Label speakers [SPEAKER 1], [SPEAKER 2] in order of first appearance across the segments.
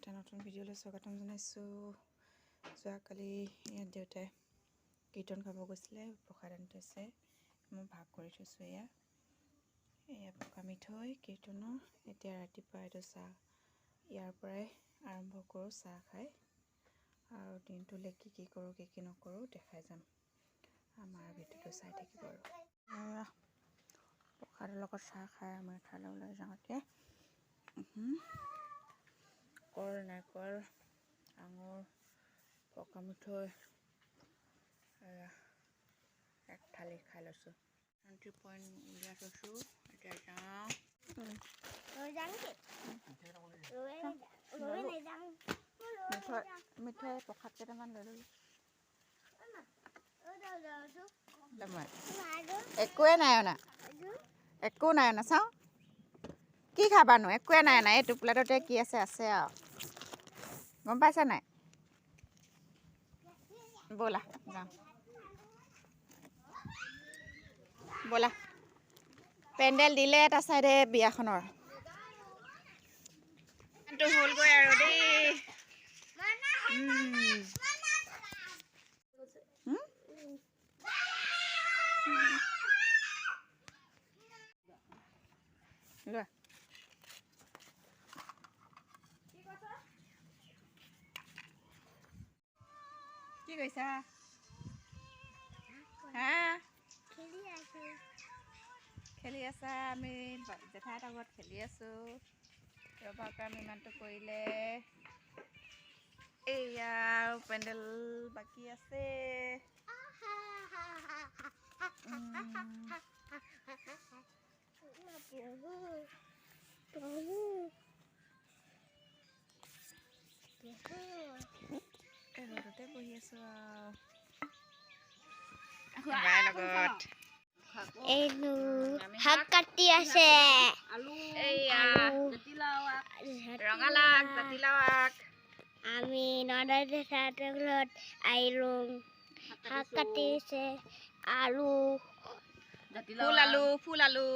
[SPEAKER 1] এটা নতুন ভিডিঅ'লৈ স্বাগতম জনাইছোঁ। যোৱাকালি ইয়াত দেউতাই কীৰ্তন খাব গৈছিলে, প্ৰসাদ আনি থৈছে, মই ভাগ কৰি থৈছোঁ। এয়া পকা মিঠৈ কীৰ্তনৰ। এতিয়া ৰাতিপুৱা এইটো চাহ ইয়াৰ পৰাই আৰম্ভ কৰোঁ, চাহ খাই, আৰু দিনটোলৈ কি কি কৰোঁ কি কি নকৰোঁ দেখাই যাম। আমাৰ ভিডিঅ'টো চাই থাকিব। আৰু প্ৰসাদৰ লগত চাহ খাই আমি এঠাইলৈ ওলাই যাওঁ। এতিয়া কল, নাৰিকল, আঙুৰ, পকা মিঠৈ এক থালি খাই লৈছোঁ। এণ্ট্ৰি পইণ্ট উলিয়াই থৈছোঁ। এতিয়া যাওঁ। মিঠৈ প্ৰসাদ কেইটামান লৈ ল'লোঁ। একোৱে নাই অনা, একো নাই অনা। চাওঁ কি খাবানো, একোৱে নাই অনা। এই টোপোলাটোতে কি আছে আৰু, গম পাইছা নাই? ব'লা যাওঁ, ব'লা। পেণ্ডেল দিলে এটা চাইডে বিয়াখনৰ হ'লগৈ আৰু দেই। কি কৈছা? হা, খেলি আছা? আমি জেঠাইহঁতৰ ঘৰত খেলি আছোঁ। ৰবাকে আমি ইমানটো কৰিলে। এয়া পেণ্ডেল বাকী আছে। ৰ'দতে বহি আছোঁ আৰু
[SPEAKER 2] শাক কাটি আছে।
[SPEAKER 1] ৰঙালাও, জাতিলাও আগ।
[SPEAKER 2] আমি নদাত আহিলোঁ। শাক কাটিছে, আলু,
[SPEAKER 1] ফুল আলু,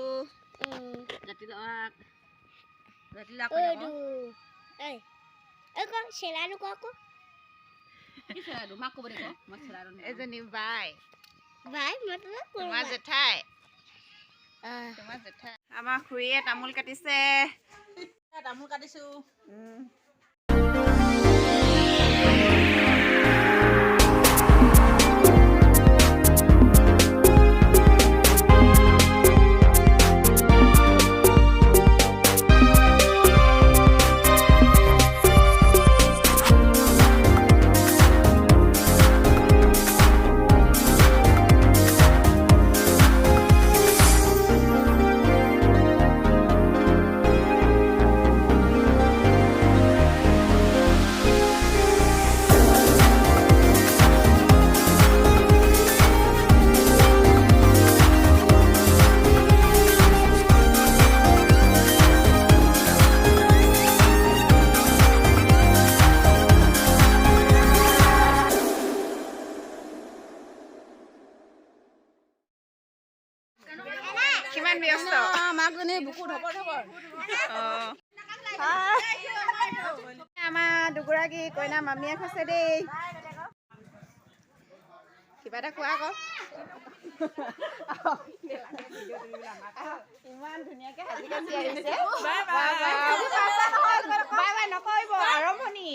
[SPEAKER 1] জাতিলাও আগ, এজনী বাই, তোমাৰ জেঠাই, আমাৰ খুৰীয়ে তামোল কাটিছে। তামোল কাটিছো। কিমান ব্যস্ত মাকজনী বুকু ধপৰ। আমাৰ দুগৰাকী কইনা মামীয়েক হৈছে দেই। কিবা এটা কোৱা আকৌ। ইমান ধুনীয়াকে সাজি কাচি আহিছে। নকৰিব, আৰম্ভণি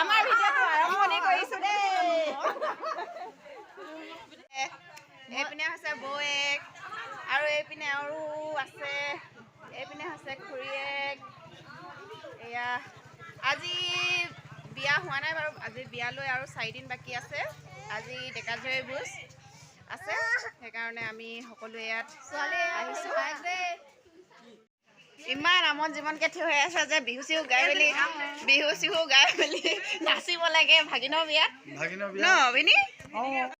[SPEAKER 1] আমাৰ ভিডিঅ'টো আৰম্ভণি কৰিছো দেই। এইপিনে হৈছে বৌয়েক, আৰু এইপিনে আৰু আছে, এইপিনে হৈছে খুৰীয়েক। এয়া আজি বিয়া হোৱা নাই বাৰু, আজি বিয়ালৈ আৰু 4 দিন বাকী আছে। আজি ডেকাজয়ী ভোজ আছে, সেইকাৰণে আমি সকলোৱে ইয়াত আহিছোঁ। ইমান আমন জীৱনকে থিয় হৈ আছে যে বিহু চিহু গাই মেলি নাচিব লাগে ভাগিনৰ বিয়াত ন বিনি।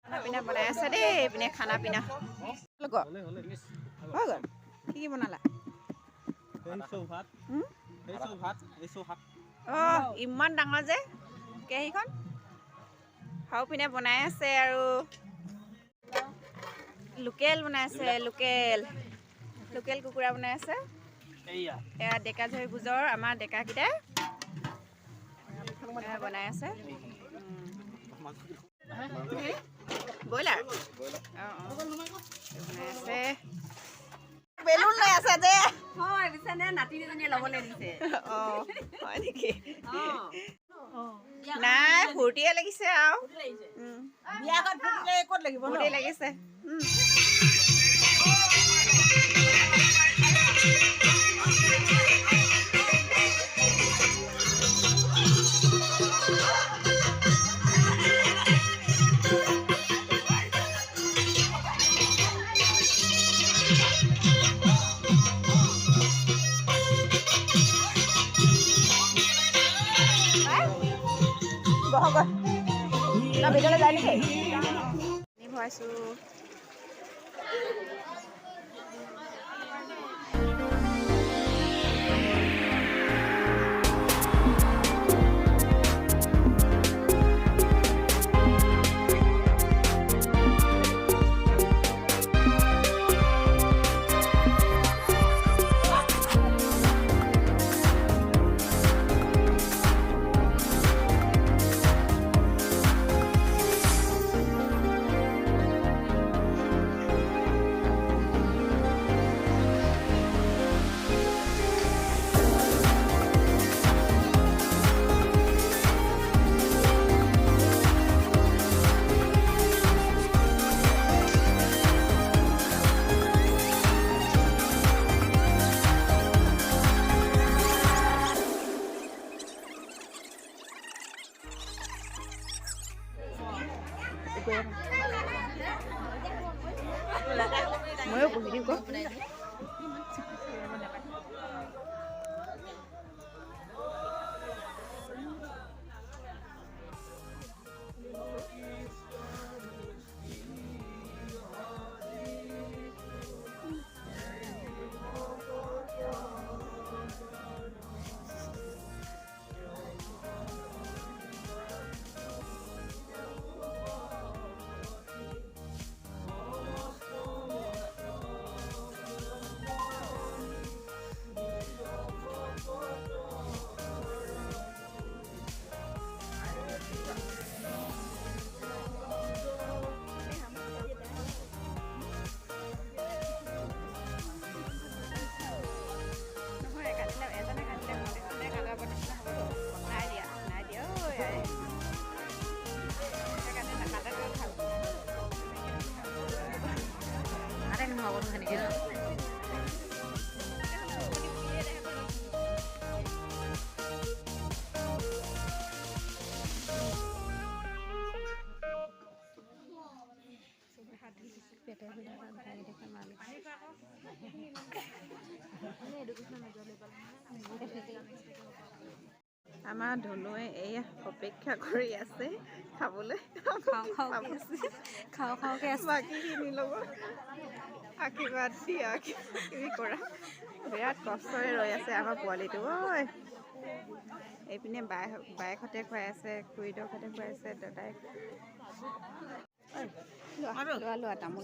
[SPEAKER 1] খানা পিনা বনাই আছে দেই। এইপিনে খানা পিনা হৈ গ'ল। কি বনালা? ইমান ডাঙৰ যে কেৰাহীখন। হাও পিনে বনাই আছে আৰু লোকেল বনাই আছে, লোকেল কুকুৰা বনাই আছে। এয়া ডেকা জয়ী ভোজৰ আমাৰ ডেকাকেইটাই বনাই আছে ব্ৰইলাৰ অঁ বনাই আছে বেলুন লৈ আছে যে
[SPEAKER 3] হয় বিছানে নাতিজনীয়ে ল'বলৈ দিছে
[SPEAKER 1] অঁ হয় নেকি নাই ফূৰ্তিয়ে লাগিছে আৰু
[SPEAKER 3] বিয়া ঘৰত ফুটিলে ক'ত লাগিব
[SPEAKER 1] ফূৰ্তি লাগিছে বহক না ভিতৰলৈ যায় নেকি পানী ভৰাইছোঁ ময়ো বহি দিম ক আমাৰ ধনুৱে এয়া অপেক্ষা কৰি আছে খাবলৈ খাওঁকে আছে বাকীখিনি লগত আশীৰ্বাদ দিয়া কিবি কৰা বিৰাট কষ্টৰে ৰৈ আছে আমাৰ পোৱালিটো ঐ এইপিনে বায়েকহঁতে খুৱাই আছে খুৰীদেউহঁতে খুৱাই আছে দাদাই লোৱা তামোল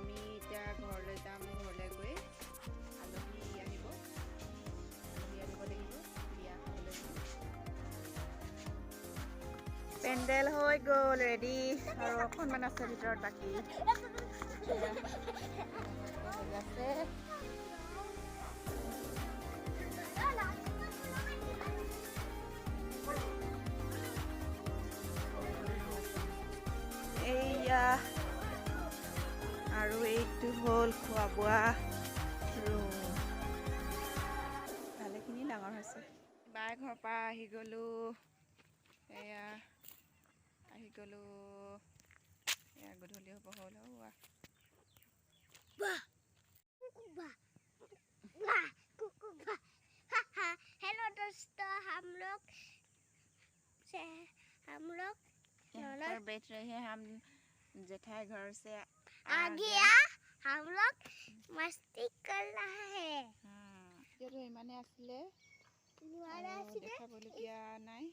[SPEAKER 1] আমি এতিয়া ঘৰলৈ যাম। ঘৰলৈ গৈ আলহী আহিব লাগিব, বিয়া খাবলৈ যাম। পেণ্ডেল হৈ গ'ল ৰেডি, আৰু অকণমান আছে ভিতৰত বাকী আছে। এইয়া আৰু এইটো হ'ল খোৱা বোৱা ৰুম, ভালেখিনি ডাঙৰ হৈছে। বাই ঘৰৰ পৰা আহি গ'লোঁ, এয়া গধূলি হ'ব হ'ল।
[SPEAKER 2] हेलो दोस्तों, हम लोग
[SPEAKER 1] यहाँ पर बैठ रहे हैं हम जेठाई घर से
[SPEAKER 2] आ गया। हम लोग मस्ती कर रहा है।
[SPEAKER 1] इमाने आसिले देखाबलगिया नाई।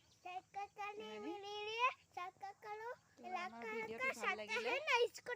[SPEAKER 2] इसको